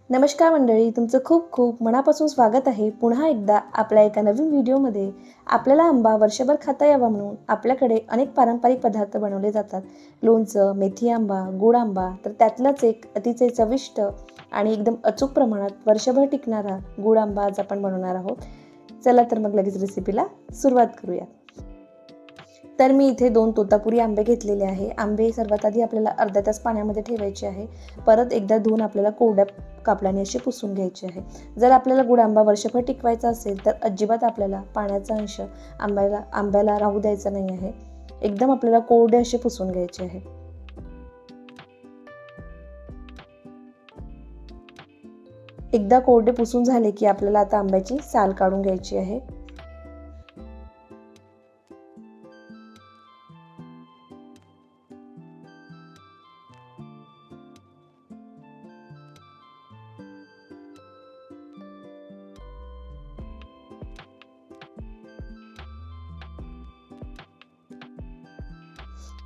नमस्कार मंडळी, तुमचं खूप खूप मनापासून स्वागत आहे पुन्हा एकदा आपल्या एका नवीन व्हिडिओमध्ये. आपल्याला आंबा वर्षभर खाता यावा म्हणून आपल्याकडे अनेक पारंपरिक पदार्थ बनवले जातात. लोणचं, मेथी आंबा, गोड आंबा, तर त्यातलाच एक अतिशय चविष्ट आणि एकदम अचूक प्रमाणात वर्षभर टिकणारा गोड आंबा आज आपण बनवणार आहोत. चला तर मग लगेच रेसिपीला सुरुवात करूया. तर मी इथे 2 तोतापुरी आंबे घेतलेले आहे. आंबे सर्वात आधी आपल्याला अर्धा तास पाण्यामध्ये ठेवायचे आहे. परत एकदा धुवून आपल्याला कोरड्या कापडाने असे पुसून घ्यायचे आहे. जर आपल्याला गोड आंबा वर्षभर टिकवायचा असेल तर अजिबात आपल्याला पाण्याचा अंश आंब्याला राहू द्यायचा नाही आहे. एकदम आपल्याला कोरडे असे पुसून घ्यायचे आहे. एकदा कोरडे पुसून झाले की आपल्याला आता आंब्याची साल काढून घ्यायची आहे.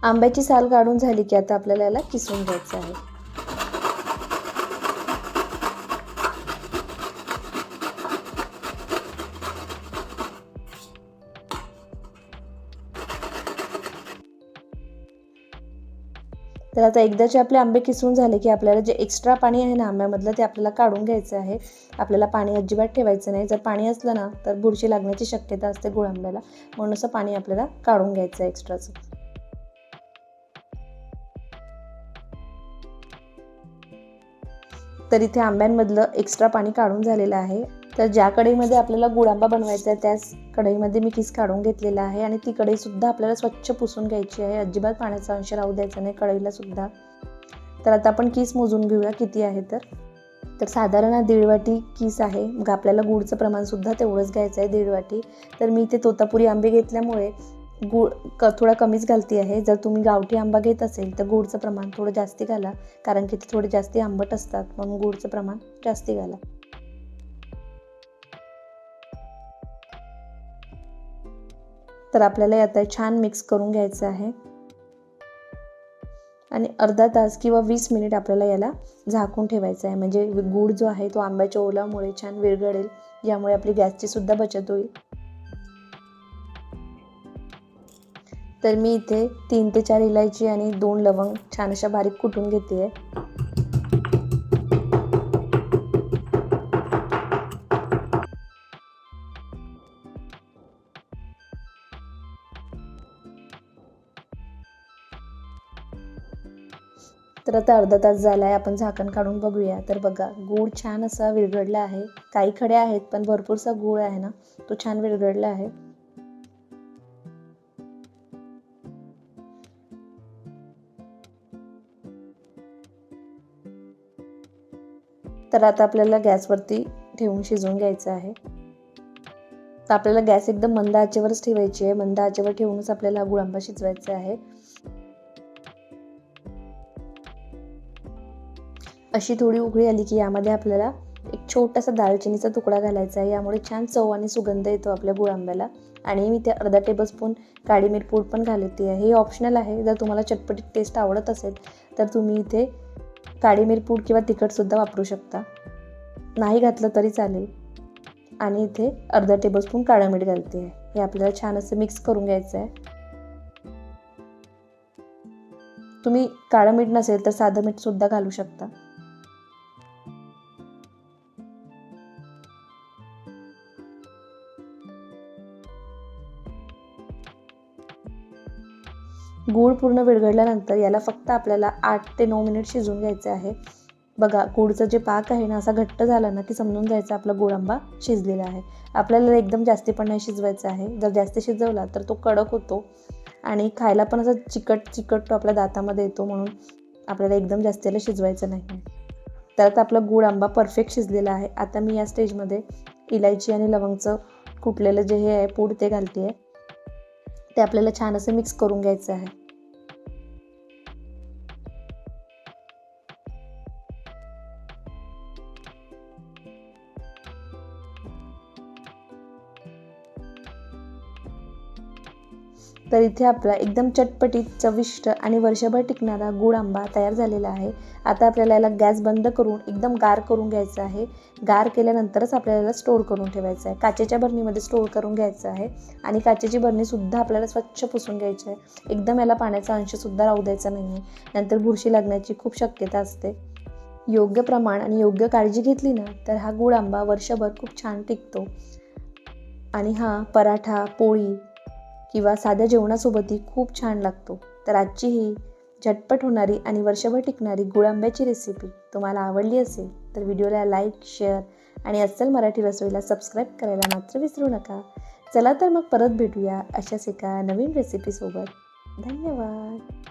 आंब्याची साल काढून झाली की आता आपल्याला याला किसून घ्यायचं आहे. तर आता एकदाचे आपले आंबे किसून झाले की आपल्याला जे एक्स्ट्रा पाणी आहे ना आंब्यामधलं ते आपल्याला काढून घ्यायचं आहे. आपल्याला पाणी अजिबात ठेवायचं नाही. जर पाणी असलं ना तर बुरशी लागण्याची शक्यता असते गोड आंब्याला, म्हणून असं पाणी आपल्याला काढून घ्यायचं आहे एक्स्ट्राचं. तर इथे आंब्यांमधलं एक्स्ट्रा पाणी काढून झालेलं आहे. तर ज्या कढईमध्ये आपल्याला गुळ आंबा बनवायचा आहे त्याच कढईमध्ये मी किस काढून घेतलेला आहे आणि ती कढईसुद्धा आपल्याला स्वच्छ पुसून घ्यायची आहे. अजिबात पाण्याचा अंश राहू द्यायचा नाही कढईला सुद्धा. तर आता आपण किस मोजून घेऊया किती आहे तर साधारण 1.5 वाटी किस आहे. मग आपल्याला गुळचं प्रमाणसुद्धा तेवढंच घ्यायचं आहे, 1.5 वाटी. तर मी इथे तोतापुरी आंबे घेतल्यामुळे गूळ थोडा कमीच घालते आहे. जर तुम्ही गावठी आंबा घेत असेल तर गुळचं प्रमाण थोडं जास्ती घाला, कारण की ते थोडे जास्ती आंबट असतात, म्हणून गुळचं प्रमाण जास्ती घाला. तर आपल्याला आता छान मिक्स करून घ्यायचं आहे आणि अर्धा तास किंवा 20 मिनिट आपल्याला याला झाकून ठेवायचं आहे. म्हणजे गूळ जो आहे तो आंब्याच्या ओलामुळे छान विरघळेल, यामुळे आपली गॅसची सुद्धा बचत होईल. तर मी इथे 3 ते 4 इलायची आणि 2 लवंग छान अशा बारीक कुटून घेते आहे. तर आता अर्धा तास झाला आहे, आपण झाकण काढून बघूया. तर बघा, गूळ छान असा विरघळला आहे. काही खडे आहेत पण भरपूरसा गूळ आहे ना, तो छान विरघळला आहे. तर आता आपल्याला गॅसवरती ठेवून शिजवून घ्यायचं आहे. तर आपल्याला गॅस एकदम मंद आचेवरच ठेवायची आहे. मंद आचेवर ठेवूनच आपल्याला गूळ आंबा शिजवायचा आहे. अशी थोडी उकळी आली की यामध्ये आपल्याला एक छोटासा दालचिनीचा तुकडा घालायचा आहे. यामुळे छान चव आणि सुगंध येतो आपल्या गूळ आंब्याला. आणि मी ते अर्धा टेबलस्पून काळी मिरपूड पण घालते आहे. हे ऑप्शनल आहे. जर तुम्हाला चटपटीत टेस्ट आवडत असेल तर तुम्ही इथे काळी मिरपूड किंवा तिखटसुद्धा वापरू शकता, नाही घातलं तरी चालेल. आणि इथे अर्धा टेबलस्पून काळं मीठ घालते आहे. हे आपल्याला छान असं मिक्स करून घ्यायचं आहे. तुम्ही काळं मीठ नसेल तर साधं मीठ सुद्धा घालू शकता. गूळ पूर्ण विरघळल्यानंतर याला फक्त आपल्याला 8 ते 9 मिनिट शिजवून घ्यायचं आहे. बघा, गूळचं जे पाक आहे ना असा घट्ट झाला ना की समजून जायचं आपला गोड आंबा शिजलेला आहे. आपल्याला एकदम जास्ती पण नाही शिजवायचं आहे. जर जास्त शिजवला तर तो कडक होतो आणि खायला पण असा चिकट तो आपल्या दातामध्ये येतो, म्हणून आपल्याला एकदम जास्त याला शिजवायचं नाही. तर आता आपला गूळ आंबा परफेक्ट शिजलेला आहे. आता मी या स्टेजमध्ये इलायची आणि लवंगचं कुटलेलं जे हे आहे पूड ते घालते आहे. ते आपल्याला छान असं मिक्स करून घ्यायचं आहे. तर इथे आपला एकदम चटपटीत, चविष्ट आणि वर्षभर टिकणारा गूळ आंबा तयार झालेला आहे. आता आपल्याला याला गॅस बंद करून एकदम गार करून घ्यायचं आहे. गार केल्यानंतरच आपल्याला याला स्टोअर करून ठेवायचं आहे. काचेच्या बरणीमध्ये स्टोअर करून घ्यायचं आहे आणि काचेची बरणीसुद्धा आपल्याला स्वच्छ पुसून घ्यायची आहे. एकदम याला पाण्याचा अंशसुद्धा राहू द्यायचा नाही आहे. नंतर बुरशी लागण्याची खूप शक्यता असते. योग्य प्रमाण आणि योग्य काळजी घेतली ना तर हा गूळ आंबा वर्षभर खूप छान टिकतो आणि हा पराठा, पोळी किंवा साध्या जेवणासोबतही खूप छान लागतो. तर आजची ही झटपट होणारी आणि वर्षभर टिकणारी गूळ आंब्याची रेसिपी तुम्हाला आवडली असेल तर व्हिडिओला लाईक, शेअर आणि अस्सल मराठी रसोईला सबस्क्राईब करायला मात्र विसरू नका. चला तर मग परत भेटूया अशाच एका नवीन रेसिपीसोबत. धन्यवाद.